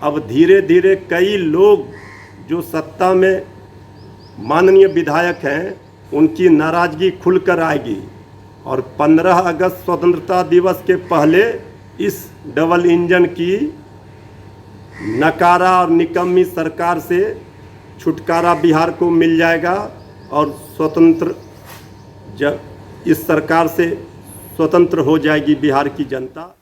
अब धीरे धीरे कई लोग जो सत्ता में माननीय विधायक हैं उनकी नाराजगी खुलकर आएगी और 15 अगस्त स्वतंत्रता दिवस के पहले इस डबल इंजन की नकारा और निकम्मी सरकार से छुटकारा बिहार को मिल जाएगा और इस सरकार से स्वतंत्र हो जाएगी बिहार की जनता।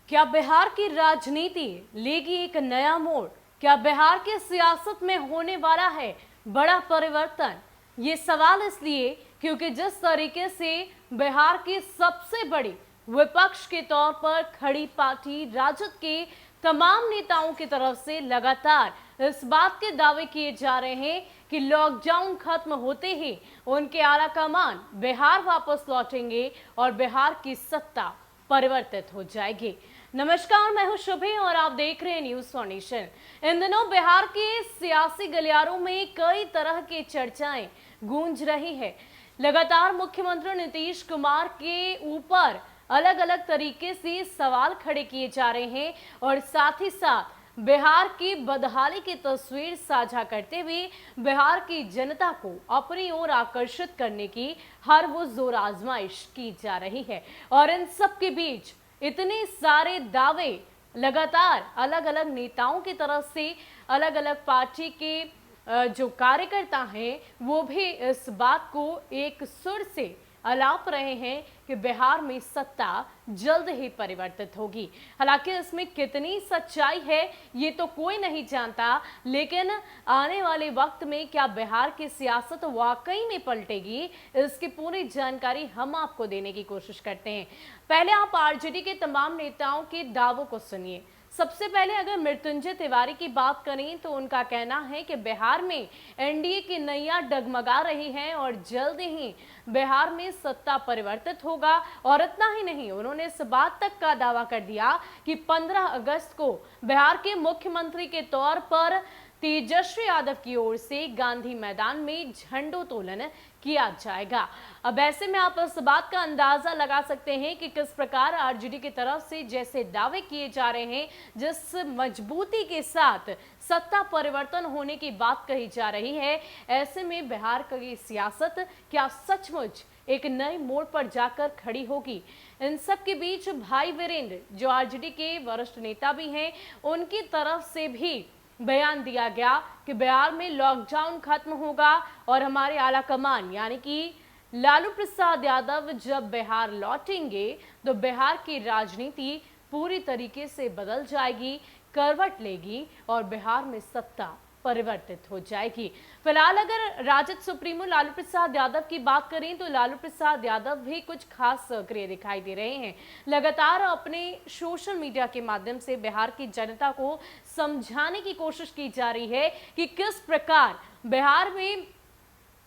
क्या बिहार की राजनीति लेगी एक नया मोड़? क्या बिहार की सियासत में होने वाला है बड़ा परिवर्तन? ये सवाल इसलिए क्योंकि जिस तरीके से बिहार की सबसे बड़ी विपक्ष के तौर पर खड़ी पार्टी राजद के तमाम नेताओं की तरफ से लगातार इस बात के दावे किए जा रहे हैं कि लॉकडाउन खत्म होते ही उनके आला कमान बिहार वापस लौटेंगे और बिहार की सत्ता परिवर्तित हो जाएगी। नमस्कार, मैं हूं शुभे और आप देख रहे हैं न्यूज फाउंडेशन। इन दिनों बिहार के सियासी गलियारों में कई तरह की चर्चाएं गूंज रही है। लगातार मुख्यमंत्री नीतीश कुमार के ऊपर अलग अलग तरीके से सवाल खड़े किए जा रहे हैं और साथ ही साथ बिहार की बदहाली की तस्वीर साझा करते हुए बिहार की जनता को अपनी ओर आकर्षित करने की हर वो जोर आजमाइश की जा रही है। और इन सब के बीच इतने सारे दावे लगातार अलग अलग नेताओं की तरफ से, अलग अलग पार्टी के जो कार्यकर्ता हैं वो भी इस बात को एक सुर से अलाप रहे हैं कि बिहार में सत्ता जल्द ही परिवर्तित होगी। हालांकि इसमें कितनी सच्चाई है ये तो कोई नहीं जानता, लेकिन आने वाले वक्त में क्या बिहार की सियासत वाकई में पलटेगी, इसकी पूरी जानकारी हम आपको देने की कोशिश करते हैं। पहले आप आरजेडी के तमाम नेताओं के दावों को सुनिए। सबसे पहले अगर मृत्युंजय तिवारी की बात करें तो उनका कहना है कि बिहार में एनडीए की नैया डगमगा रही है और जल्द ही बिहार में सत्ता परिवर्तित होगा। और इतना ही नहीं, उन्होंने इस बात तक का दावा कर दिया कि 15 अगस्त को बिहार के मुख्यमंत्री के तौर पर तेजस्वी यादव की ओर से गांधी मैदान में झंडोत्तोलन किया जाएगा। अब ऐसे में आप इस बात का अंदाजा लगा सकते हैं कि किस प्रकार आरजेडी की तरफ से जैसे दावे किए जा रहे हैं, जिस मजबूती के साथ सत्ता परिवर्तन होने की बात कही जा रही है, ऐसे में बिहार की सियासत क्या सचमुच एक नए मोड़ पर जाकर खड़ी होगी? इन सब के बीच भाई वीरेंद्र, जो आरजेडी के वरिष्ठ नेता भी हैं, उनकी तरफ से भी बयान दिया गया कि बिहार में लॉकडाउन खत्म होगा और हमारे आला कमान यानी कि लालू प्रसाद यादव जब बिहार लौटेंगे तो बिहार की राजनीति पूरी तरीके से बदल जाएगी, करवट लेगी और बिहार में सत्ता परिवर्तित हो जाएगी। फिलहाल अगर राजद सुप्रीमो लालू प्रसाद यादव की बात करें तो लालू प्रसाद यादव भी कुछ खास सक्रिय दिखाई दे रहे हैं। लगातार अपने सोशल मीडिया के माध्यम से बिहार की जनता को समझाने की कोशिश की जा रही है कि किस प्रकार बिहार में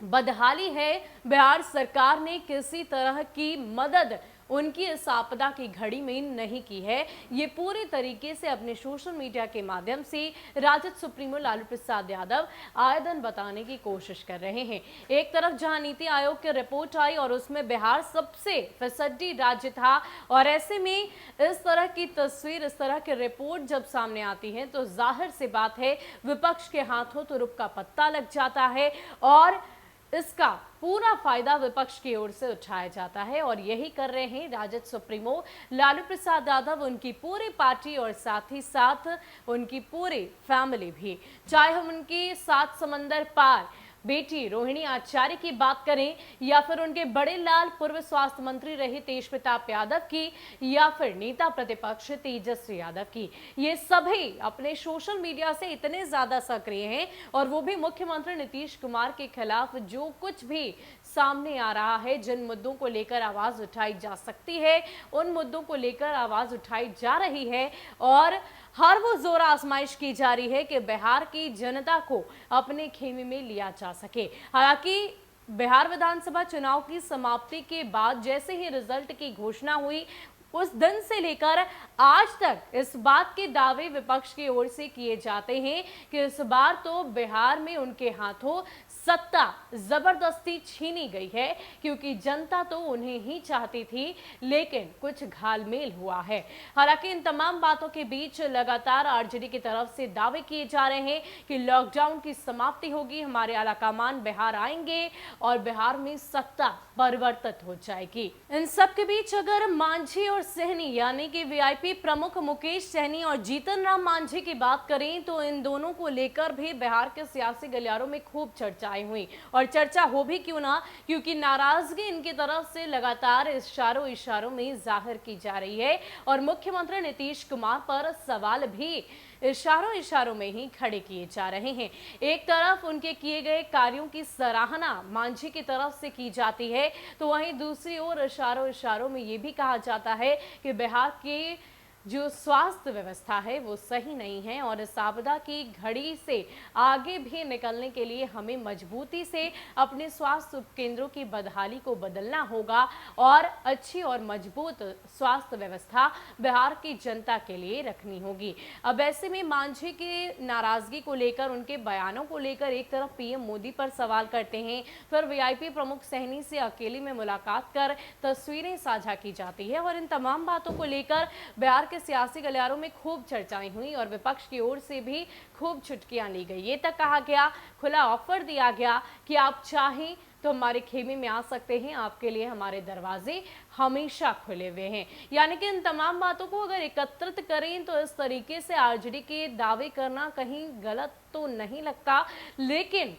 बदहाली है, बिहार सरकार ने किसी तरह की मदद उनकी इस आपदा की घड़ी में नहीं की है। ये पूरी तरीके से अपने सोशल मीडिया के माध्यम से राजद सुप्रीमो लालू प्रसाद यादव आए दिन बताने की कोशिश कर रहे हैं। एक तरफ जहां नीति आयोग की रिपोर्ट आई और उसमें बिहार सबसे फिसड्डी राज्य था, और ऐसे में इस तरह की तस्वीर, इस तरह की रिपोर्ट जब सामने आती है तो जाहिर सी बात है विपक्ष के हाथों तो रुख का पत्ता लग जाता है और इसका पूरा फायदा विपक्ष की ओर से उठाया जाता है। और यही कर रहे हैं राजद सुप्रीमो लालू प्रसाद यादव, उनकी पूरी पार्टी और साथ ही साथ उनकी पूरी फैमिली भी। चाहे हम उनकी 7 समंदर पार बेटी रोहिणी आचार्य की बात करें या फिर उनके बड़े लाल पूर्व स्वास्थ्य मंत्री रहे तेज प्रताप यादव की या फिर नेता प्रतिपक्ष तेजस्वी यादव की, ये सभी अपने सोशल मीडिया से इतने ज्यादा सक्रिय हैं और वो भी मुख्यमंत्री नीतीश कुमार के खिलाफ जो कुछ भी सामने आ रहा है, जिन मुद्दों को लेकर आवाज उठाई जा सकती है उन मुद्दों को लेकर आवाज उठाई जा रही है और हर वो जोर आजमाइश की जा रही है कि बिहार की जनता को अपने खेमे में लिया जा सके। हालांकि बिहार विधानसभा चुनाव की समाप्ति के बाद जैसे ही रिजल्ट की घोषणा हुई, उस दिन से लेकर आज तक इस बात के दावे विपक्ष की ओर से किए जाते हैं कि इस बार तो बिहार में उनके हाथों सत्ता जबरदस्ती छीनी गई है, क्योंकि जनता तो उन्हें ही चाहती थी, लेकिन कुछ घालमेल हुआ है। हालांकि इन तमाम बातों के बीच लगातार आरजेडी की तरफ से दावे किए जा रहे हैं कि लॉकडाउन की समाप्ति होगी, हमारे आलाकमान बिहार आएंगे और बिहार में सत्ता परिवर्तित हो जाएगी। इन सब के बीच अगर मांझी और सहनी यानी कि वीआईपी प्रमुख मुकेश सहनी और जीतन राम मांझी की बात करें तो इन दोनों को लेकर भी बिहार के सियासी गलियारों में खूब चर्चाएं हुई, और चर्चा हो भी क्यों ना, क्योंकि नाराजगी इनकी तरफ से लगातार इशारों में जाहिर की जा रही है और मुख्यमंत्री नीतीश कुमार पर सवाल भी इशारों में ही खड़े किए जा रहे हैं। एक तरफ उनके किए गए कार्यों की सराहना मांझी की तरफ से की जाती है, तो वहीं दूसरी ओर इशारों में ये भी कहा जाता है कि बिहार के जो स्वास्थ्य व्यवस्था है वो सही नहीं है और इस आपदा की घड़ी से आगे भी निकलने के लिए हमें मजबूती से अपने स्वास्थ्य उपकेंद्रों की बदहाली को बदलना होगा और अच्छी और मजबूत स्वास्थ्य व्यवस्था बिहार की जनता के लिए रखनी होगी। अब ऐसे में मांझी की नाराजगी को लेकर, उनके बयानों को लेकर एक तरफ पीएम मोदी पर सवाल करते हैं, फिर वीआईपी प्रमुख सहनी से अकेले में मुलाकात कर तस्वीरें साझा की जाती है और इन तमाम बातों को लेकर बिहार के सियासी गलियारों में खूब चर्चाएं हुई और विपक्ष की ओर से भी खूब चुटकियां ली गई। ये तक कहा गया, खुला ऑफर दिया गया कि आप चाहें तो हमारे खेमे में आ सकते हैं, आपके लिए हमारे दरवाजे हमेशा खुले हुए हैं। यानी कि इन तमाम बातों को अगर एकत्रित करें तो इस तरीके से आरजेडी के दावे करना कहीं गलत तो नहीं लगता, लेकिन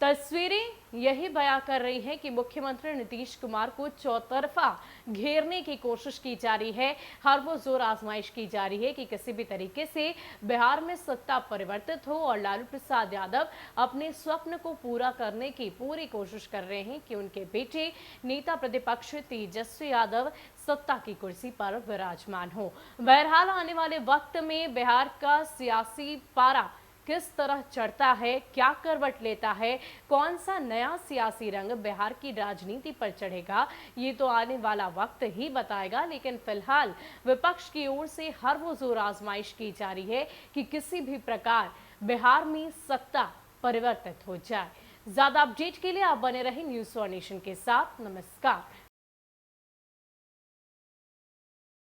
तस्वीरें यही बयां कर रही हैं कि मुख्यमंत्री नीतीश कुमार को चौतरफा घेरने की कोशिश की जा रही है, हर वो जोर आजमाइश की जा रही है कि किसी भी तरीके से बिहार में सत्ता परिवर्तित हो और लालू प्रसाद यादव अपने स्वप्न को पूरा करने की पूरी कोशिश कर रहे हैं कि उनके बेटे नेता प्रतिपक्ष तेजस्वी यादव सत्ता की कुर्सी पर विराजमान हो। बहरहाल आने वाले वक्त में बिहार का सियासी पारा किस तरह चढ़ता है, क्या करवट लेता है, कौन सा नया सियासी रंग बिहार की राजनीति पर चढ़ेगा, ये तो आने वाला वक्त ही बताएगा। लेकिन फिलहाल विपक्ष की ओर से हर वो जोर आजमाइश की जा रही है कि किसी भी प्रकार बिहार में सत्ता परिवर्तित हो जाए। ज्यादा अपडेट के लिए आप बने रहें न्यूज़ फॉर नेशन के साथ। नमस्कार।